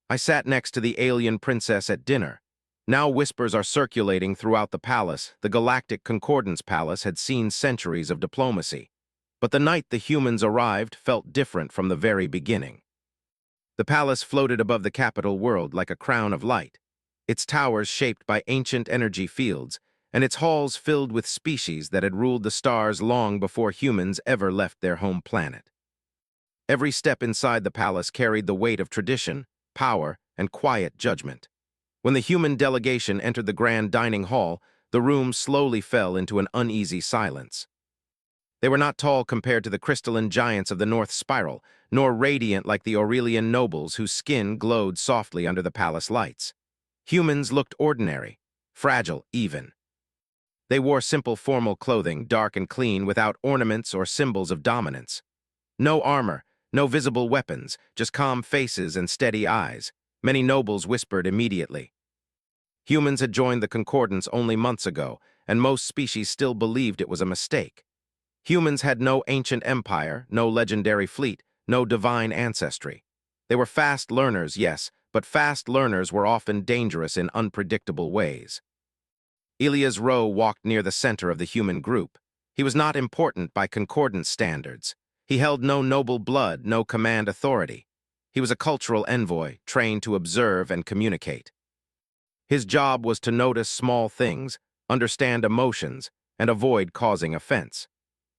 I sat next to the alien princess at dinner. Now whispers are circulating throughout the palace. The Galactic Concordance Palace had seen centuries of diplomacy. But the night the humans arrived felt different from the very beginning. The palace floated above the capital world like a crown of light, its towers shaped by ancient energy fields, and its halls filled with species that had ruled the stars long before humans ever left their home planet. Every step inside the palace carried the weight of tradition, power, and quiet judgment. When the human delegation entered the grand dining hall, the room slowly fell into an uneasy silence. They were not tall compared to the crystalline giants of the North Spiral, nor radiant like the Aurelian nobles whose skin glowed softly under the palace lights. Humans looked ordinary, fragile even. They wore simple formal clothing, dark and clean, without ornaments or symbols of dominance. No armor, no visible weapons, just calm faces and steady eyes. Many nobles whispered immediately. Humans had joined the Concordance only months ago, and most species still believed it was a mistake. Humans had no ancient empire, no legendary fleet, no divine ancestry. They were fast learners, yes, but fast learners were often dangerous in unpredictable ways. Elias Rowe walked near the center of the human group. He was not important by concordance standards. He held no noble blood, no command authority. He was a cultural envoy, trained to observe and communicate. His job was to notice small things, understand emotions, and avoid causing offense.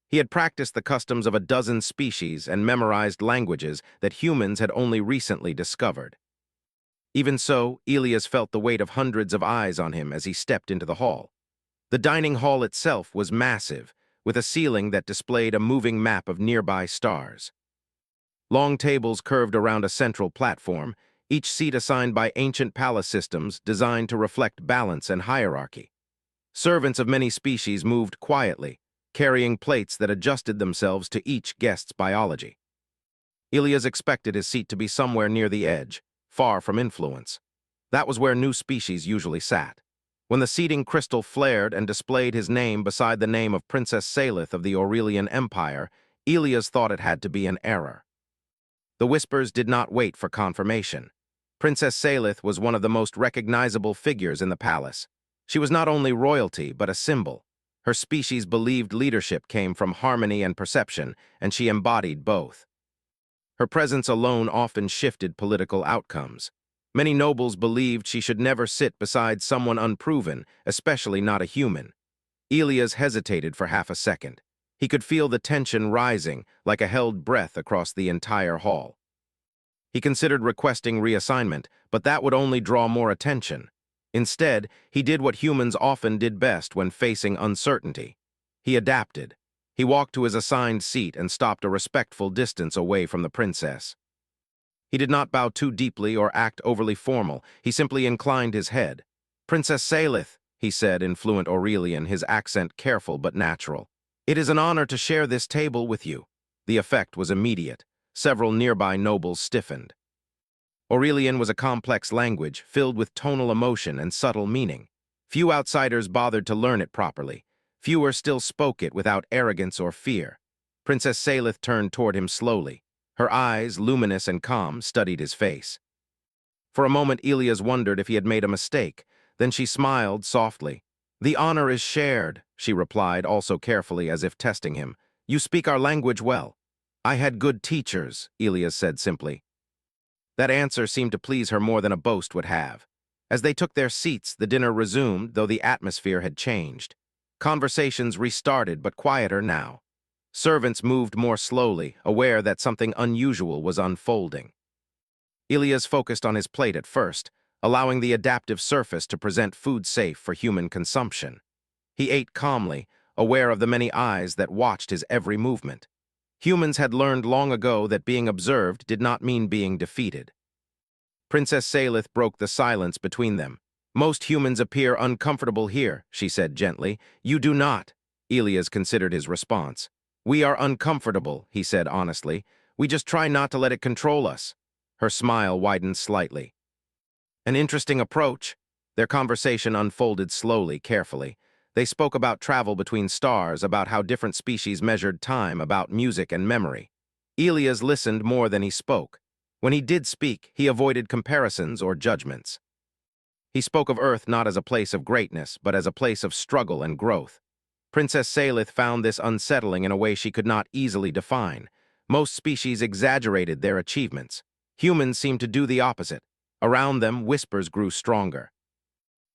He had practiced the customs of a dozen species and memorized languages that humans had only recently discovered. Even so, Elias felt the weight of hundreds of eyes on him as he stepped into the hall. The dining hall itself was massive, with a ceiling that displayed a moving map of nearby stars. Long tables curved around a central platform, each seat assigned by ancient palace systems designed to reflect balance and hierarchy. Servants of many species moved quietly, carrying plates that adjusted themselves to each guest's biology. Elias expected his seat to be somewhere near the edge, far from influence. That was where new species usually sat. When the seating crystal flared and displayed his name beside the name of Princess Salith of the Aurelian Empire, Elias thought it had to be an error. The whispers did not wait for confirmation. Princess Salith was one of the most recognizable figures in the palace. She was not only royalty, but a symbol. Her species believed leadership came from harmony and perception, and she embodied both. Her presence alone often shifted political outcomes. Many nobles believed she should never sit beside someone unproven, especially not a human. Elias hesitated for half a second. He could feel the tension rising, like a held breath across the entire hall. He considered requesting reassignment, but that would only draw more attention. Instead, he did what humans often did best when facing uncertainty. He adapted. He walked to his assigned seat and stopped a respectful distance away from the princess. He did not bow too deeply or act overly formal. He simply inclined his head. "Princess Salith," he said in fluent Aurelian, his accent careful but natural. "It is an honor to share this table with you." The effect was immediate. Several nearby nobles stiffened. Aurelian was a complex language filled with tonal emotion and subtle meaning. Few outsiders bothered to learn it properly. Fewer still spoke it without arrogance or fear. Princess Salith turned toward him slowly. Her eyes, luminous and calm, studied his face. For a moment, Elias wondered if he had made a mistake. Then she smiled softly. "The honor is shared," she replied, also carefully as if testing him. "You speak our language well." "I had good teachers," Elias said simply. That answer seemed to please her more than a boast would have. As they took their seats, the dinner resumed, though the atmosphere had changed. Conversations restarted, but quieter now. Servants moved more slowly, aware that something unusual was unfolding. Elias focused on his plate at first, allowing the adaptive surface to present food safe for human consumption. He ate calmly, aware of the many eyes that watched his every movement. Humans had learned long ago that being observed did not mean being defeated. Princess Salith broke the silence between them. "Most humans appear uncomfortable here," she said gently. "You do not." Elias considered his response. "We are uncomfortable," he said honestly. "We just try not to let it control us." Her smile widened slightly. "An interesting approach." Their conversation unfolded slowly, carefully. They spoke about travel between stars, about how different species measured time, about music and memory. Elias listened more than he spoke. When he did speak, he avoided comparisons or judgments. He spoke of Earth not as a place of greatness, but as a place of struggle and growth. Princess Salith found this unsettling in a way she could not easily define. Most species exaggerated their achievements. Humans seemed to do the opposite. Around them, whispers grew stronger.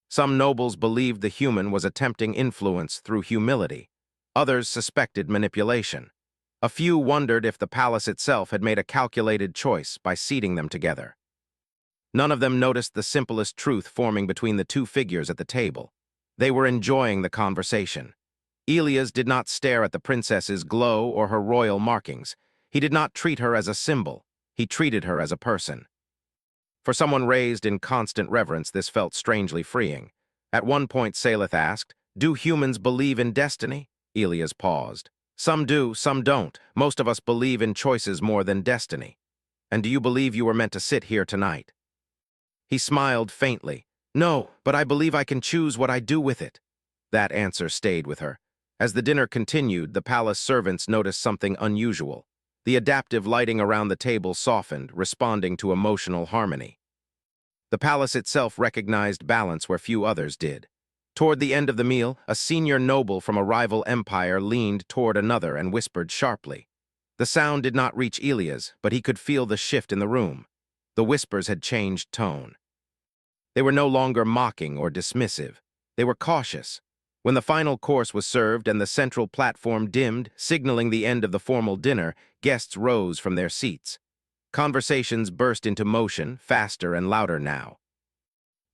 Some nobles believed the human was attempting influence through humility. Others suspected manipulation. A few wondered if the palace itself had made a calculated choice by seating them together. None of them noticed the simplest truth forming between the two figures at the table. They were enjoying the conversation. Elias did not stare at the princess's glow or her royal markings. He did not treat her as a symbol. He treated her as a person. For someone raised in constant reverence, this felt strangely freeing. At one point, Salith asked, "Do humans believe in destiny?" Elias paused. "Some do, some don't. Most of us believe in choices more than destiny. And do you believe you were meant to sit here tonight?" He smiled faintly. "No, but I believe I can choose what I do with it." That answer stayed with her. As the dinner continued, the palace servants noticed something unusual. The adaptive lighting around the table softened, responding to emotional harmony. The palace itself recognized balance where few others did. Toward the end of the meal, a senior noble from a rival empire leaned toward another and whispered sharply. The sound did not reach Elias, but he could feel the shift in the room. The whispers had changed tone. They were no longer mocking or dismissive. They were cautious. When the final course was served and the central platform dimmed, signaling the end of the formal dinner, guests rose from their seats. Conversations burst into motion, faster and louder now.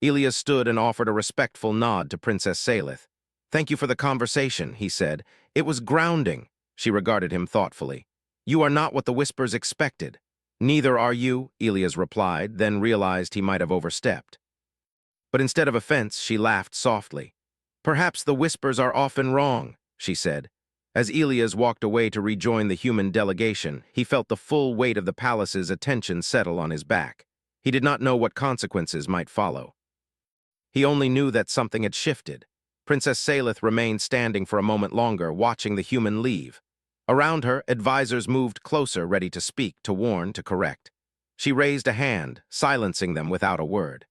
Elias stood and offered a respectful nod to Princess Salith. "Thank you for the conversation," he said. "It was grounding." She regarded him thoughtfully. "You are not what the whispers expected." "Neither are you," Elias replied, then realized he might have overstepped. But instead of offense, she laughed softly. "Perhaps the whispers are often wrong," she said. As Elias walked away to rejoin the human delegation, he felt the full weight of the palace's attention settle on his back. He did not know what consequences might follow. He only knew that something had shifted. Princess Salith remained standing for a moment longer, watching the human leave. Around her, advisors moved closer, ready to speak, to warn, to correct. She raised a hand, silencing them without a word.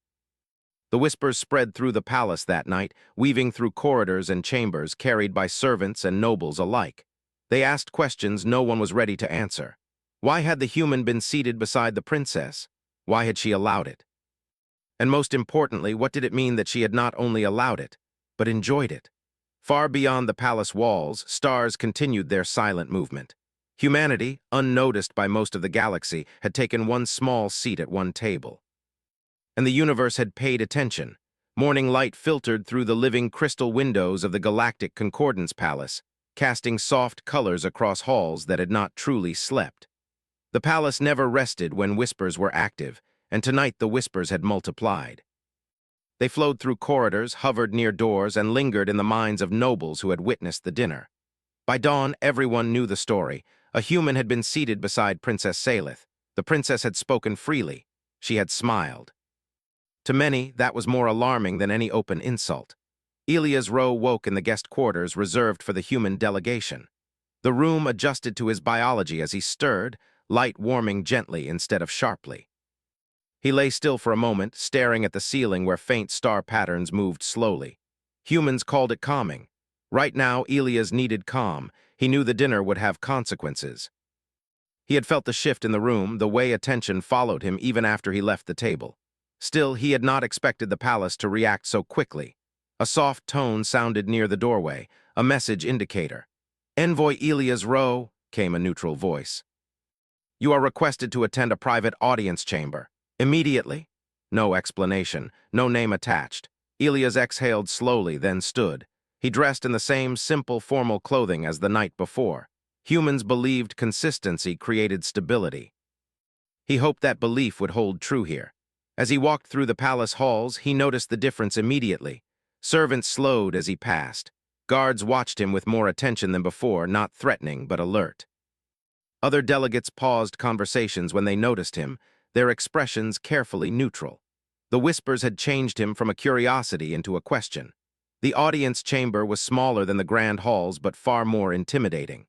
The whispers spread through the palace that night, weaving through corridors and chambers carried by servants and nobles alike. They asked questions no one was ready to answer. Why had the human been seated beside the princess? Why had she allowed it? And most importantly, what did it mean that she had not only allowed it, but enjoyed it? Far beyond the palace walls, stars continued their silent movement. Humanity, unnoticed by most of the galaxy, had taken one small seat at one table. And the universe had paid attention. Morning light filtered through the living crystal windows of the galactic concordance palace, casting soft colors across halls that had not truly slept. The palace never rested when whispers were active, and tonight the whispers had multiplied. They flowed through corridors, hovered near doors, and lingered in the minds of nobles who had witnessed the dinner. By dawn, everyone knew the story. A human had been seated beside Princess Salith. The princess had spoken freely. She had smiled. To many, that was more alarming than any open insult. Elias Rowe woke in the guest quarters reserved for the human delegation. The room adjusted to his biology as he stirred, light warming gently instead of sharply. He lay still for a moment, staring at the ceiling where faint star patterns moved slowly. Humans called it calming. Right now, Elias needed calm. He knew the dinner would have consequences. He had felt the shift in the room, the way attention followed him even after he left the table. Still, he had not expected the palace to react so quickly. A soft tone sounded near the doorway, a message indicator. "Envoy Elias Rowe," came a neutral voice. "You are requested to attend a private audience chamber. Immediately?" No explanation, no name attached. Elias exhaled slowly, then stood. He dressed in the same simple, formal clothing as the night before. Humans believed consistency created stability. He hoped that belief would hold true here. As he walked through the palace halls, he noticed the difference immediately. Servants slowed as he passed. Guards watched him with more attention than before, not threatening but alert. Other delegates paused conversations when they noticed him, their expressions carefully neutral. The whispers had changed him from a curiosity into a question. The audience chamber was smaller than the grand halls but far more intimidating.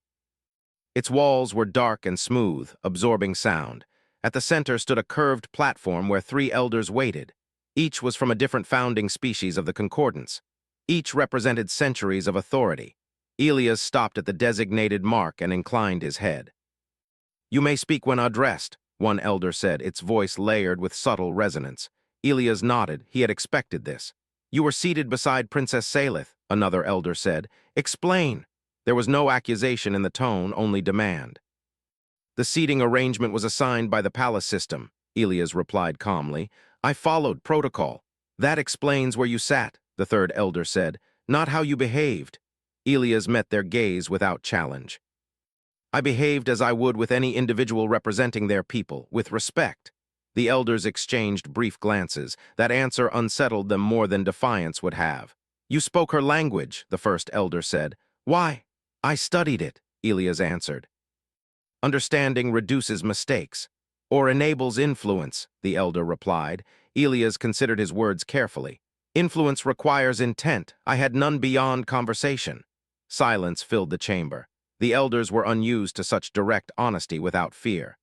Its walls were dark and smooth, absorbing sound. At the center stood a curved platform where 3 elders waited. Each was from a different founding species of the concordance. Each represented centuries of authority. Elias stopped at the designated mark and inclined his head. "You may speak when addressed," one elder said, its voice layered with subtle resonance. Elias nodded. He had expected this. "You were seated beside Princess Salith," another elder said. "Explain." There was no accusation in the tone, only demand. "The seating arrangement was assigned by the palace system," Elias replied calmly. "I followed protocol." "That explains where you sat," the third elder said, "not how you behaved." Elias met their gaze without challenge. "I behaved as I would with any individual representing their people, with respect." The elders exchanged brief glances. That answer unsettled them more than defiance would have. "You spoke her language," the first elder said. "Why?" "I studied it," Elias answered. "Understanding reduces mistakes, or enables influence," the elder replied. Elias considered his words carefully. "Influence requires intent. I had none beyond conversation." Silence filled the chamber. The elders were unused to such direct honesty without fear.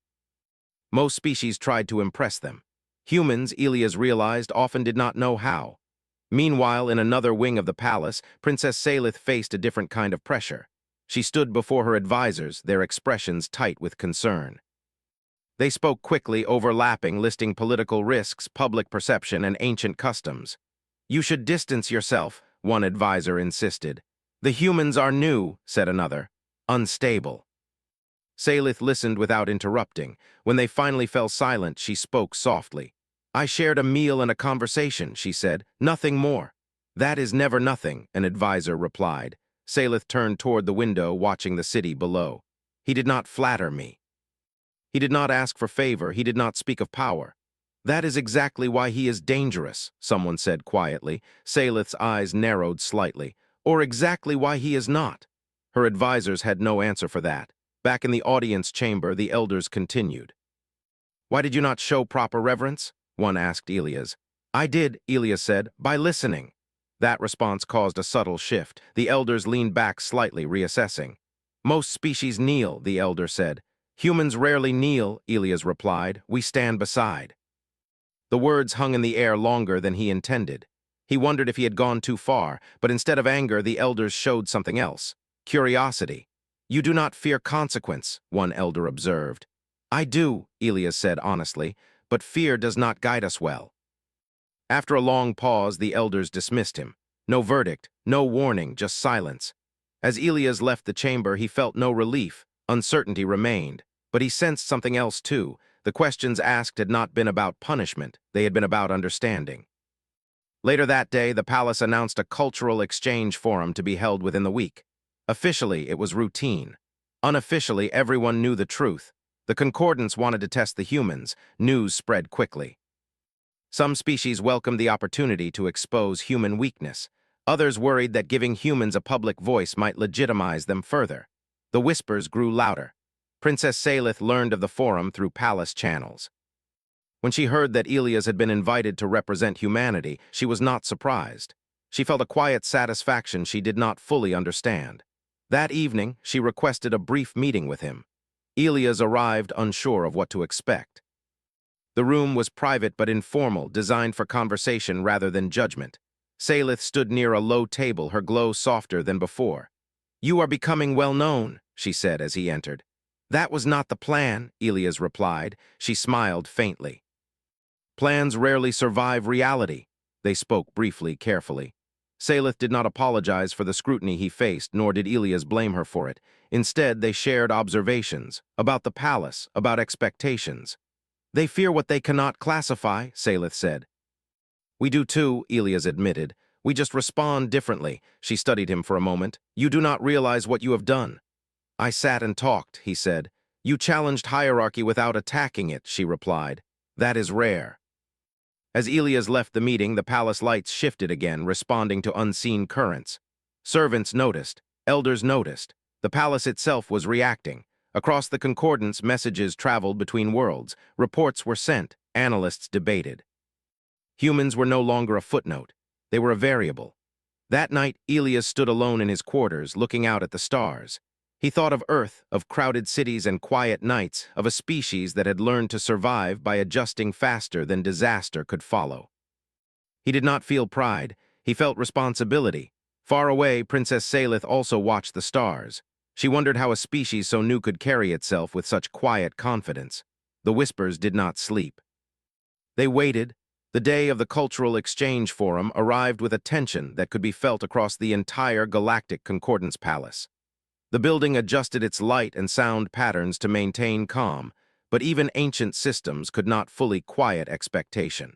Most species tried to impress them. Humans, Elias realized, often did not know how. Meanwhile, in another wing of the palace, Princess Salith faced a different kind of pressure. She stood before her advisors, their expressions tight with concern. They spoke quickly, overlapping, listing political risks, public perception, and ancient customs. "You should distance yourself," one advisor insisted. "The humans are new," said another. "Unstable." Salith listened without interrupting. When they finally fell silent, she spoke softly. "I shared a meal and a conversation," she said. "Nothing more." "That is never nothing," an advisor replied. Salith turned toward the window, watching the city below. "He did not flatter me. He did not ask for favor. He did not speak of power." "That is exactly why he is dangerous," someone said quietly. Salith's eyes narrowed slightly. "Or exactly why he is not." Her advisors had no answer for that. Back in the audience chamber, the elders continued. "Why did you not show proper reverence?" one asked Elias. "I did," Elias said, "by listening." That response caused a subtle shift. The elders leaned back slightly, reassessing. "Most species kneel," the elder said. "Humans rarely kneel," Elias replied. "We stand beside." The words hung in the air longer than he intended. He wondered if he had gone too far, but instead of anger, the elders showed something else. Curiosity. "You do not fear consequence," one elder observed. "I do," Elias said honestly, "but fear does not guide us well." After a long pause, the elders dismissed him. No verdict, no warning, just silence. As Elias left the chamber, he felt no relief. Uncertainty remained. But he sensed something else too. The questions asked had not been about punishment. They had been about understanding. Later that day, the palace announced a cultural exchange forum to be held within the week. Officially, it was routine. Unofficially, everyone knew the truth. The concordance wanted to test the humans. News spread quickly. Some species welcomed the opportunity to expose human weakness. Others worried that giving humans a public voice might legitimize them further. The whispers grew louder. Princess Salith learned of the forum through palace channels. When she heard that Elias had been invited to represent humanity, she was not surprised. She felt a quiet satisfaction she did not fully understand. That evening, she requested a brief meeting with him. Elias arrived unsure of what to expect. The room was private but informal, designed for conversation rather than judgment. Salith stood near a low table, her glow softer than before. "You are becoming well known," she said as he entered. "That was not the plan," Elias replied. She smiled faintly. "Plans rarely survive reality." They spoke briefly, carefully. Salith did not apologize for the scrutiny he faced, nor did Elias blame her for it. Instead, they shared observations about the palace, about expectations. "They fear what they cannot classify," Salith said. "We do too," Elias admitted. "We just respond differently." She studied him for a moment. "You do not realize what you have done." "I sat and talked," he said. "You challenged hierarchy without attacking it," she replied. "That is rare." As Elias left the meeting, the palace lights shifted again, responding to unseen currents. Servants noticed. Elders noticed. The palace itself was reacting. Across the concordance, messages traveled between worlds. Reports were sent. Analysts debated. Humans were no longer a footnote. They were a variable. That night, Elias stood alone in his quarters, looking out at the stars. He thought of Earth, of crowded cities and quiet nights, of a species that had learned to survive by adjusting faster than disaster could follow. He did not feel pride. He felt responsibility. Far away, Princess Salith also watched the stars. She wondered how a species so new could carry itself with such quiet confidence. The whispers did not sleep. They waited. The day of the Cultural Exchange Forum arrived with a tension that could be felt across the entire Galactic Concordance Palace. The building adjusted its light and sound patterns to maintain calm, but even ancient systems could not fully quiet expectation.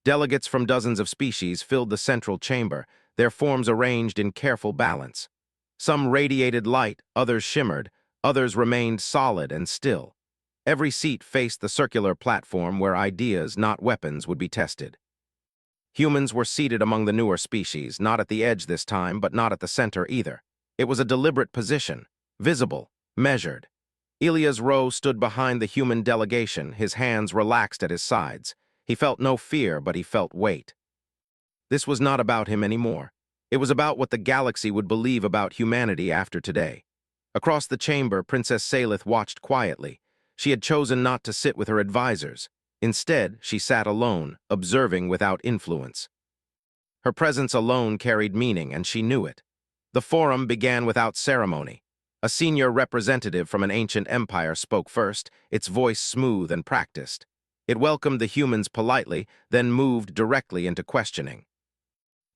Delegates from dozens of species filled the central chamber, their forms arranged in careful balance. Some radiated light, others shimmered, others remained solid and still. Every seat faced the circular platform where ideas, not weapons, would be tested. Humans were seated among the newer species, not at the edge this time, but not at the center either. It was a deliberate position, visible, measured. Elia's row stood behind the human delegation, his hands relaxed at his sides. He felt no fear, but he felt weight. This was not about him anymore. It was about what the galaxy would believe about humanity after today. Across the chamber, Princess Salith watched quietly. She had chosen not to sit with her advisors. Instead, she sat alone, observing without influence. Her presence alone carried meaning, and she knew it. The forum began without ceremony. A senior representative from an ancient empire spoke first, its voice smooth and practiced. It welcomed the humans politely, then moved directly into questioning.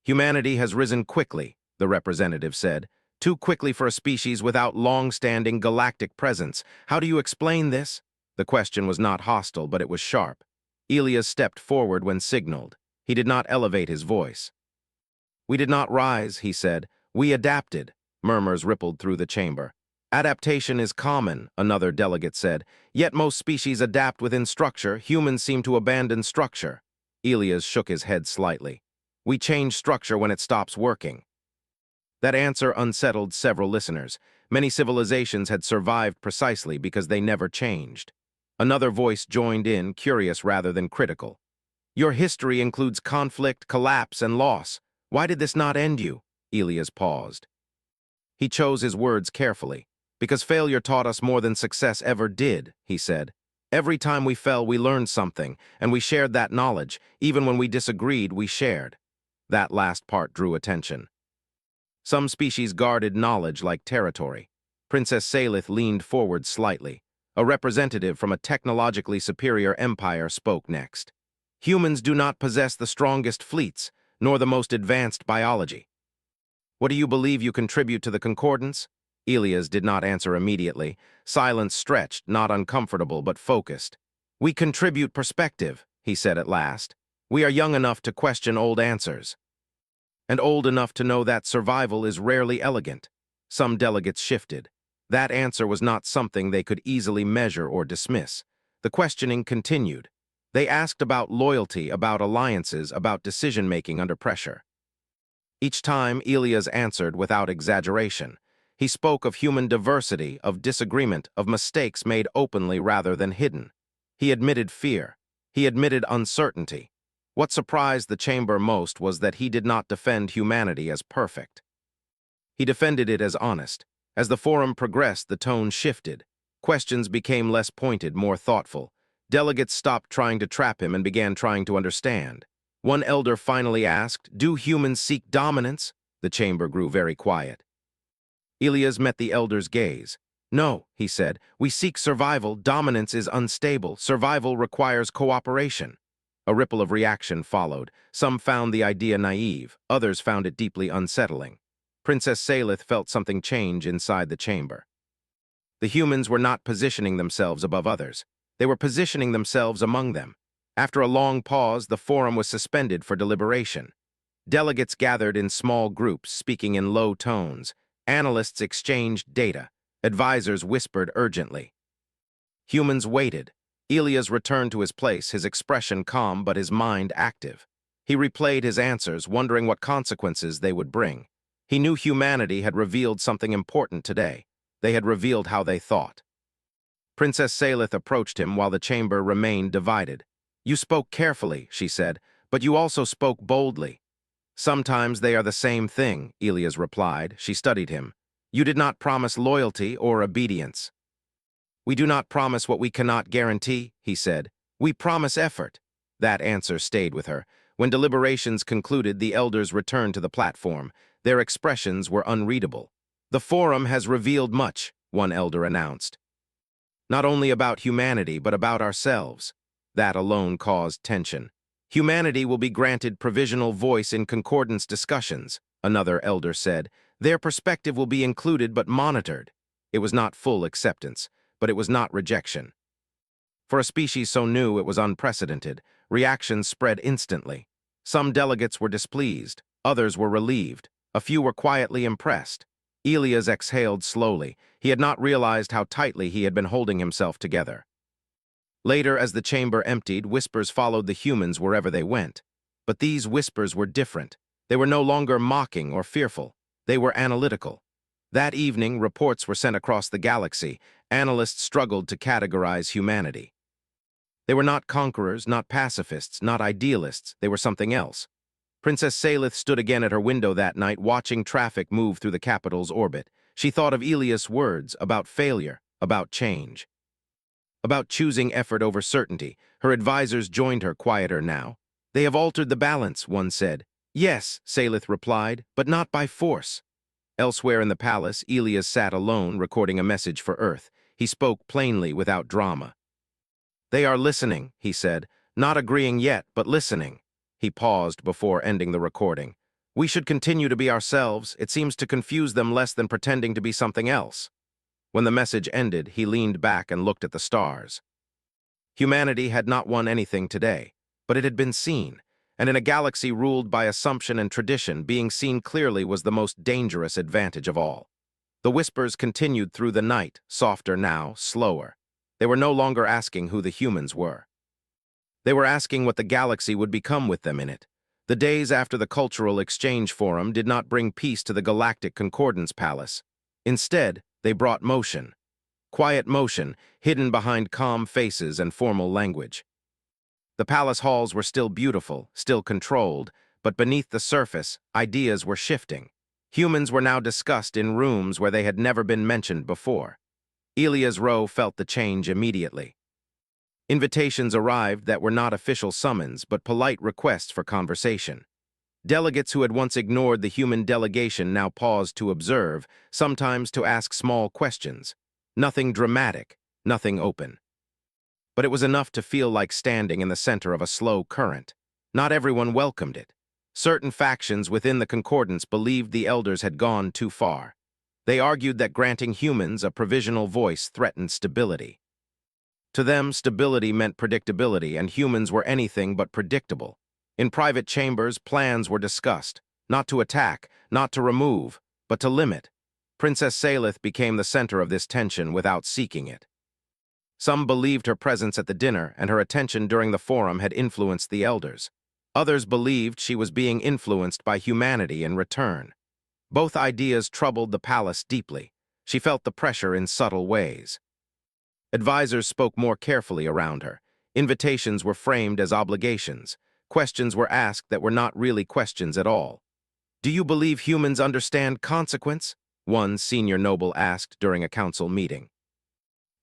Humanity has risen quickly, the representative said, too quickly for a species without long-standing galactic presence. How do you explain this? The question was not hostile, but it was sharp. Elias stepped forward when signaled. He did not elevate his voice. We did not rise, he said. We adapted. Murmurs rippled through the chamber. Adaptation is common, another delegate said. Yet most species adapt within structure. Humans seem to abandon structure. Elias shook his head slightly. We change structure when it stops working. That answer unsettled several listeners. Many civilizations had survived precisely because they never changed. Another voice joined in, curious rather than critical. Your history includes conflict, collapse, and loss. Why did this not end you? Elias paused. He chose his words carefully. Because failure taught us more than success ever did, he said. Every time we fell, we learned something, and we shared that knowledge. Even when we disagreed, we shared. That last part drew attention. Some species guarded knowledge like territory. Princess Salith leaned forward slightly. A representative from a technologically superior empire spoke next. Humans do not possess the strongest fleets, nor the most advanced biology. What do you believe you contribute to the concordance? Elias did not answer immediately. Silence stretched, not uncomfortable but focused. We contribute perspective, he said at last. We are young enough to question old answers. And old enough to know that survival is rarely elegant. Some delegates shifted. That answer was not something they could easily measure or dismiss. The questioning continued. They asked about loyalty, about alliances, about decision-making under pressure. Each time, Elias answered without exaggeration. He spoke of human diversity, of disagreement, of mistakes made openly rather than hidden. He admitted fear. He admitted uncertainty. What surprised the chamber most was that he did not defend humanity as perfect. He defended it as honest. As the forum progressed, the tone shifted. Questions became less pointed, more thoughtful. Delegates stopped trying to trap him and began trying to understand. One elder finally asked, "Do humans seek dominance?" The chamber grew very quiet. Elias met the elder's gaze. "No," he said, "we seek survival. Dominance is unstable. Survival requires cooperation." A ripple of reaction followed. Some found the idea naive. Others found it deeply unsettling. Princess Salith felt something change inside the chamber. The humans were not positioning themselves above others. They were positioning themselves among them. After a long pause, the forum was suspended for deliberation. Delegates gathered in small groups, speaking in low tones. Analysts exchanged data. Advisors whispered urgently. Humans waited. Elias returned to his place, his expression calm but his mind active. He replayed his answers, wondering what consequences they would bring. He knew humanity had revealed something important today. They had revealed how they thought. Princess Salith approached him while the chamber remained divided. "You spoke carefully," she said, "but you also spoke boldly." "Sometimes they are the same thing," Elias replied. She studied him. You did not promise loyalty or obedience. We do not promise what we cannot guarantee, he said. We promise effort. That answer stayed with her. When deliberations concluded, the elders returned to the platform. Their expressions were unreadable. The forum has revealed much, one elder announced. Not only about humanity, but about ourselves. That alone caused tension. Humanity will be granted provisional voice in concordance discussions, another elder said. Their perspective will be included but monitored. It was not full acceptance, but it was not rejection. For a species so new it was unprecedented, reactions spread instantly. Some delegates were displeased, others were relieved, a few were quietly impressed. Elias exhaled slowly. He had not realized how tightly he had been holding himself together. Later, as the chamber emptied, whispers followed the humans wherever they went. But these whispers were different. They were no longer mocking or fearful. They were analytical. That evening, reports were sent across the galaxy. Analysts struggled to categorize humanity. They were not conquerors, not pacifists, not idealists. They were something else. Princess Salith stood again at her window that night, watching traffic move through the capital's orbit. She thought of Elias' words about failure, about change, about choosing effort over certainty. Her advisors joined her, quieter now. They have altered the balance, one said. Yes, Salith replied, but not by force. Elsewhere in the palace, Elias sat alone, recording a message for Earth. He spoke plainly, without drama. They are listening, he said, not agreeing yet, but listening. He paused before ending the recording. We should continue to be ourselves. It seems to confuse them less than pretending to be something else. When the message ended, he leaned back and looked at the stars. Humanity had not won anything today, but it had been seen, and in a galaxy ruled by assumption and tradition, being seen clearly was the most dangerous advantage of all. The whispers continued through the night, softer now, slower. They were no longer asking who the humans were. They were asking what the galaxy would become with them in it. The days after the Cultural Exchange Forum did not bring peace to the Galactic Concordance Palace. Instead, they brought motion. Quiet motion, hidden behind calm faces and formal language. The palace halls were still beautiful, still controlled, but beneath the surface, ideas were shifting. Humans were now discussed in rooms where they had never been mentioned before. Elias Rowe felt the change immediately. Invitations arrived that were not official summons, but polite requests for conversation. Delegates who had once ignored the human delegation now paused to observe, sometimes to ask small questions. Nothing dramatic, nothing open. But it was enough to feel like standing in the center of a slow current. Not everyone welcomed it. Certain factions within the concordance believed the elders had gone too far. They argued that granting humans a provisional voice threatened stability. To them, stability meant predictability, and humans were anything but predictable. In private chambers, plans were discussed, not to attack, not to remove, but to limit. Princess Salith became the center of this tension without seeking it. Some believed her presence at the dinner and her attention during the forum had influenced the elders. Others believed she was being influenced by humanity in return. Both ideas troubled the palace deeply. She felt the pressure in subtle ways. Advisors spoke more carefully around her. Invitations were framed as obligations. Questions were asked that were not really questions at all. Do you believe humans understand consequence? One senior noble asked during a council meeting.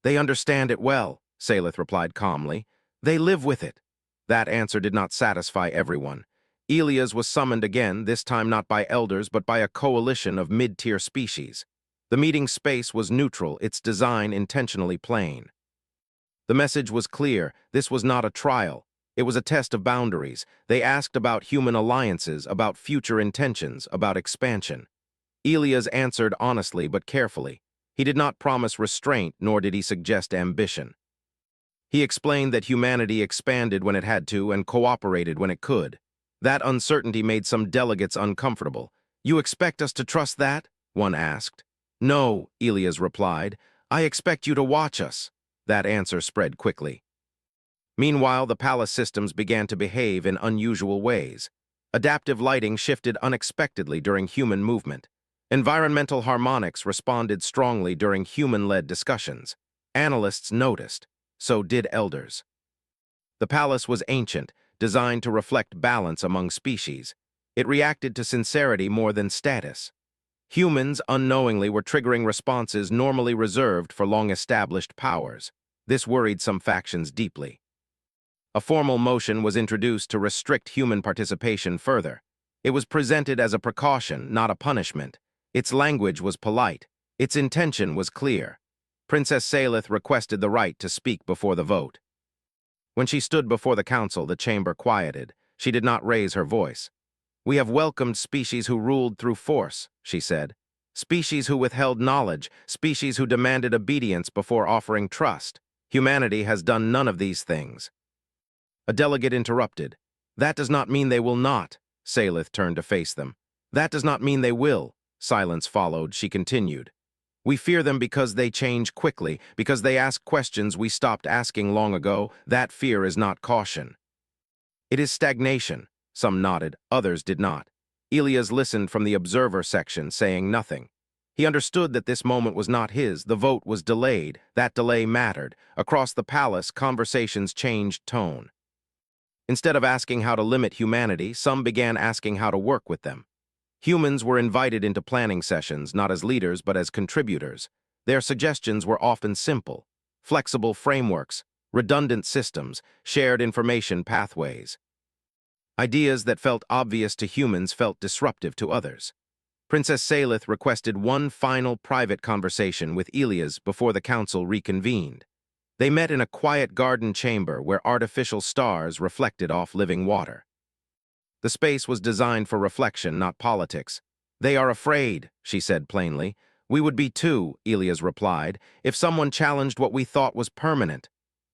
They understand it well, Salith replied calmly. They live with it. That answer did not satisfy everyone. Elias was summoned again, this time not by elders but by a coalition of mid-tier species. The meeting space was neutral, its design intentionally plain. The message was clear. This was not a trial. It was a test of boundaries. They asked about human alliances, about future intentions, about expansion. Elias answered honestly but carefully. He did not promise restraint, nor did he suggest ambition. He explained that humanity expanded when it had to and cooperated when it could. That uncertainty made some delegates uncomfortable. You expect us to trust that? One asked. No, Elias replied. I expect you to watch us. That answer spread quickly. Meanwhile, the palace systems began to behave in unusual ways. Adaptive lighting shifted unexpectedly during human movement. Environmental harmonics responded strongly during human-led discussions. Analysts noticed. So did elders. The palace was ancient, designed to reflect balance among species. It reacted to sincerity more than status. Humans, unknowingly, were triggering responses normally reserved for long-established powers. This worried some factions deeply. A formal motion was introduced to restrict human participation further. It was presented as a precaution, not a punishment. Its language was polite. Its intention was clear. Princess Salith requested the right to speak before the vote. When she stood before the council, the chamber quieted. She did not raise her voice. "We have welcomed species who ruled through force," she said. "Species who withheld knowledge, species who demanded obedience before offering trust. Humanity has done none of these things." A delegate interrupted. "That does not mean they will not." Salith turned to face them. "That does not mean they will." Silence followed. She continued. "We fear them because they change quickly, because they ask questions we stopped asking long ago. That fear is not caution. It is stagnation." Some nodded, others did not. Elias listened from the observer section, saying nothing. He understood that this moment was not his. The vote was delayed. That delay mattered. Across the palace, conversations changed tone. Instead of asking how to limit humanity, some began asking how to work with them. Humans were invited into planning sessions, not as leaders but as contributors. Their suggestions were often simple: flexible frameworks, redundant systems, shared information pathways. Ideas that felt obvious to humans felt disruptive to others. Princess Salith requested one final private conversation with Elias before the council reconvened. They met in a quiet garden chamber where artificial stars reflected off living water. The space was designed for reflection, not politics. "They are afraid," she said plainly. "We would be too," Elias replied, "if someone challenged what we thought was permanent."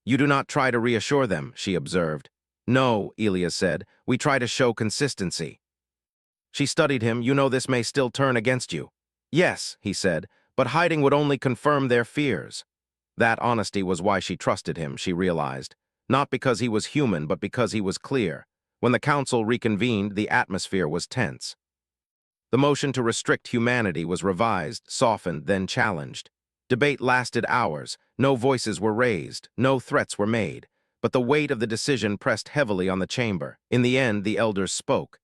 "You do not try to reassure them," she observed. "No," Elias said, "we try to show consistency." She studied him. "You know this may still turn against you." "Yes," he said, "but hiding would only confirm their fears." That honesty was why she trusted him, she realized. Not because he was human, but because he was clear. When the council reconvened, the atmosphere was tense. The motion to restrict humanity was revised, softened, then challenged. Debate lasted hours. No voices were raised. No threats were made. But the weight of the decision pressed heavily on the chamber. In the end, the elders spoke.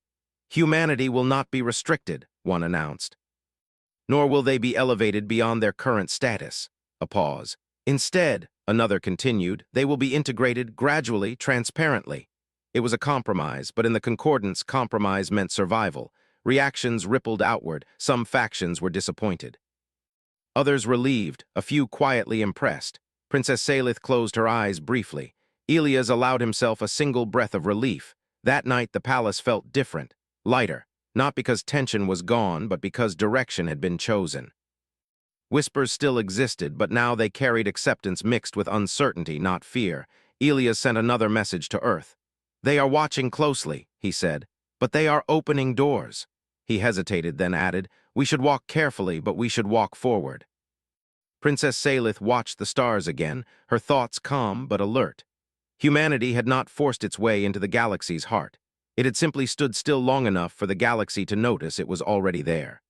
"Humanity will not be restricted," one announced. "Nor will they be elevated beyond their current status." A pause. "Instead," another continued, "they will be integrated gradually, transparently." It was a compromise, but in the concordance, compromise meant survival. Reactions rippled outward. Some factions were disappointed. Others relieved, a few quietly impressed. Princess Salith closed her eyes briefly. Elias allowed himself a single breath of relief. That night the palace felt different, lighter, not because tension was gone, but because direction had been chosen. Whispers still existed, but now they carried acceptance mixed with uncertainty, not fear. Elias sent another message to Earth. "They are watching closely," he said, "but they are opening doors." He hesitated, then added, "We should walk carefully, but we should walk forward." Princess Salith watched the stars again, her thoughts calm but alert. Humanity had not forced its way into the galaxy's heart. It had simply stood still long enough for the galaxy to notice it was already there.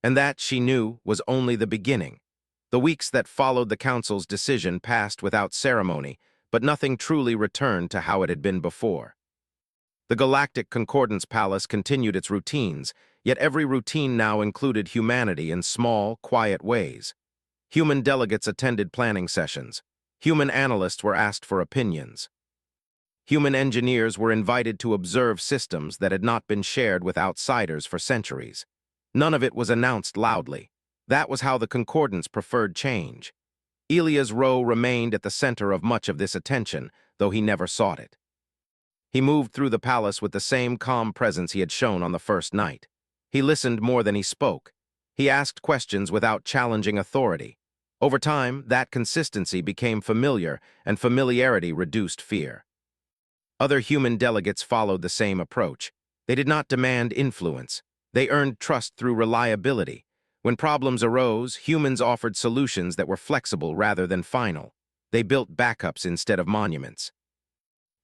And that, she knew, was only the beginning. The weeks that followed the council's decision passed without ceremony, but nothing truly returned to how it had been before. The Galactic Concordance Palace continued its routines, yet every routine now included humanity in small, quiet ways. Human delegates attended planning sessions. Human analysts were asked for opinions. Human engineers were invited to observe systems that had not been shared with outsiders for centuries. None of it was announced loudly. That was how the Concordance preferred change. Elias Rowe remained at the center of much of this attention, though he never sought it. He moved through the palace with the same calm presence he had shown on the first night. He listened more than he spoke. He asked questions without challenging authority. Over time, that consistency became familiar, and familiarity reduced fear. Other human delegates followed the same approach. They did not demand influence. They earned trust through reliability. When problems arose, humans offered solutions that were flexible rather than final. They built backups instead of monuments.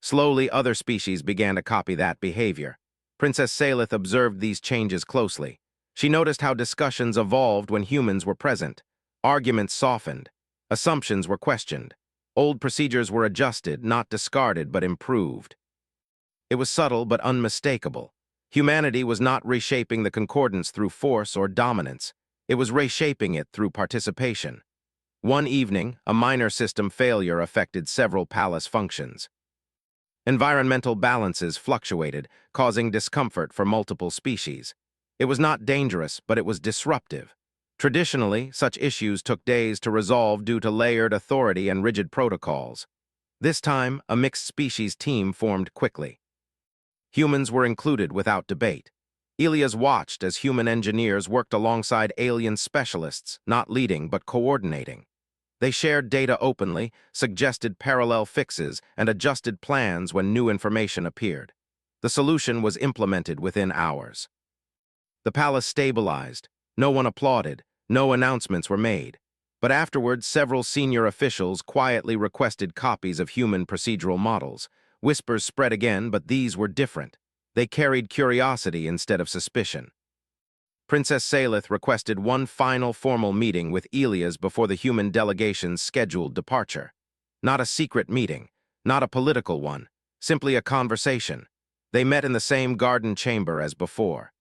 Slowly, other species began to copy that behavior. Princess Salith observed these changes closely. She noticed how discussions evolved when humans were present. Arguments softened. Assumptions were questioned. Old procedures were adjusted, not discarded, but improved. It was subtle but unmistakable. Humanity was not reshaping the concordance through force or dominance. It was reshaping it through participation. One evening, a minor system failure affected several palace functions. Environmental balances fluctuated, causing discomfort for multiple species. It was not dangerous, but it was disruptive. Traditionally, such issues took days to resolve due to layered authority and rigid protocols. This time, a mixed species team formed quickly. Humans were included without debate. Elias watched as human engineers worked alongside alien specialists, not leading but coordinating. They shared data openly, suggested parallel fixes, and adjusted plans when new information appeared. The solution was implemented within hours. The palace stabilized. No one applauded. No announcements were made. But afterwards, several senior officials quietly requested copies of human procedural models. Whispers spread again, but these were different. They carried curiosity instead of suspicion. Princess Salith requested one final formal meeting with Elias before the human delegation's scheduled departure. Not a secret meeting, not a political one, simply a conversation. They met in the same garden chamber as before.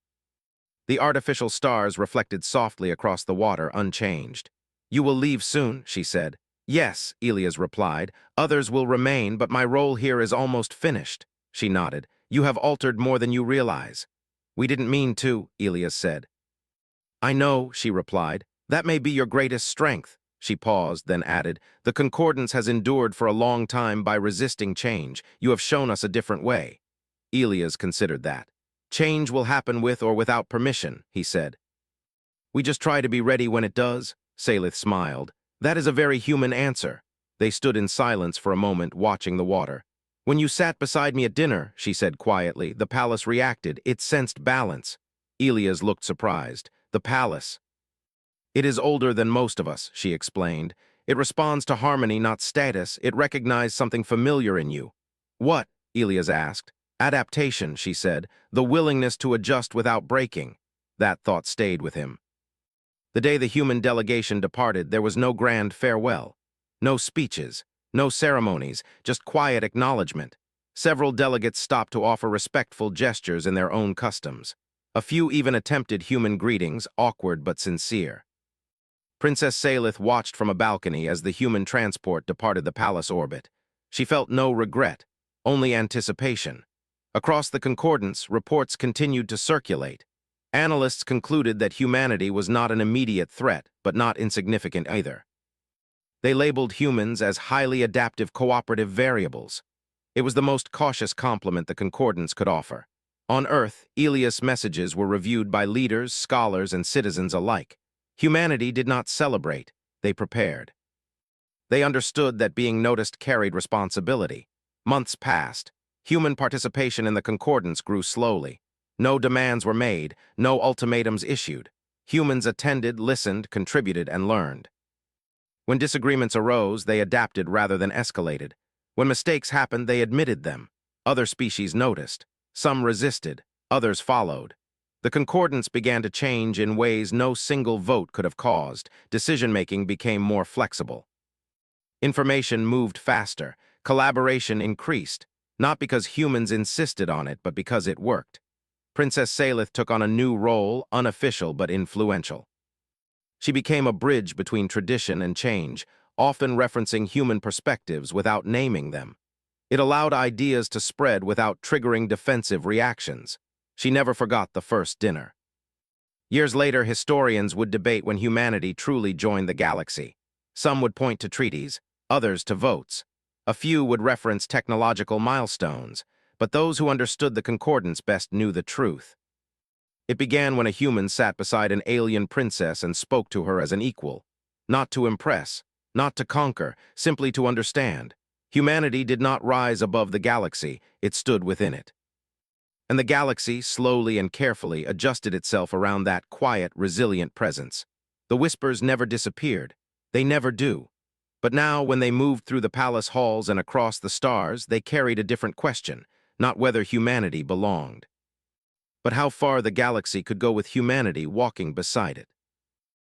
The artificial stars reflected softly across the water, unchanged. "You will leave soon," she said. "Yes," Elias replied. "Others will remain, but my role here is almost finished." She nodded. "You have altered more than you realize." "We didn't mean to," Elias said. "I know," she replied. "That may be your greatest strength." She paused, then added, "The concordance has endured for a long time by resisting change. You have shown us a different way." Elias considered that. "Change will happen with or without permission," he said. "We just try to be ready when it does," Salith smiled. "That is a very human answer." They stood in silence for a moment, watching the water. "When you sat beside me at dinner," she said quietly, "the palace reacted. It sensed balance." Elias looked surprised. "The palace?" "It is older than most of us," she explained. "It responds to harmony, not status. It recognized something familiar in you." "What?" Elias asked. "Adaptation," she said. "The willingness to adjust without breaking." That thought stayed with him. The day the human delegation departed, there was no grand farewell. No speeches, no ceremonies, just quiet acknowledgement. Several delegates stopped to offer respectful gestures in their own customs. A few even attempted human greetings, awkward but sincere. Princess Salith watched from a balcony as the human transport departed the palace orbit. She felt no regret, only anticipation. Across the concordance, reports continued to circulate. Analysts concluded that humanity was not an immediate threat, but not insignificant either. They labeled humans as highly adaptive cooperative variables. It was the most cautious compliment the concordance could offer. On Earth, Elias' messages were reviewed by leaders, scholars, and citizens alike. Humanity did not celebrate, they prepared. They understood that being noticed carried responsibility. Months passed. Human participation in the concordance grew slowly. No demands were made, no ultimatums issued. Humans attended, listened, contributed, and learned. When disagreements arose, they adapted rather than escalated. When mistakes happened, they admitted them. Other species noticed. Some resisted, others followed. The concordance began to change in ways no single vote could have caused. Decision-making became more flexible. Information moved faster. Collaboration increased, not because humans insisted on it, but because it worked. Princess Salith took on a new role, unofficial but influential. She became a bridge between tradition and change, often referencing human perspectives without naming them. It allowed ideas to spread without triggering defensive reactions. She never forgot the first dinner. Years later, historians would debate when humanity truly joined the galaxy. Some would point to treaties, others to votes. A few would reference technological milestones, but those who understood the concordance best knew the truth. It began when a human sat beside an alien princess and spoke to her as an equal. Not to impress, not to conquer, simply to understand. Humanity did not rise above the galaxy, it stood within it. And the galaxy, slowly and carefully, adjusted itself around that quiet, resilient presence. The whispers never disappeared. They never do. But now, when they moved through the palace halls and across the stars, they carried a different question, not whether humanity belonged, but how far the galaxy could go with humanity walking beside it.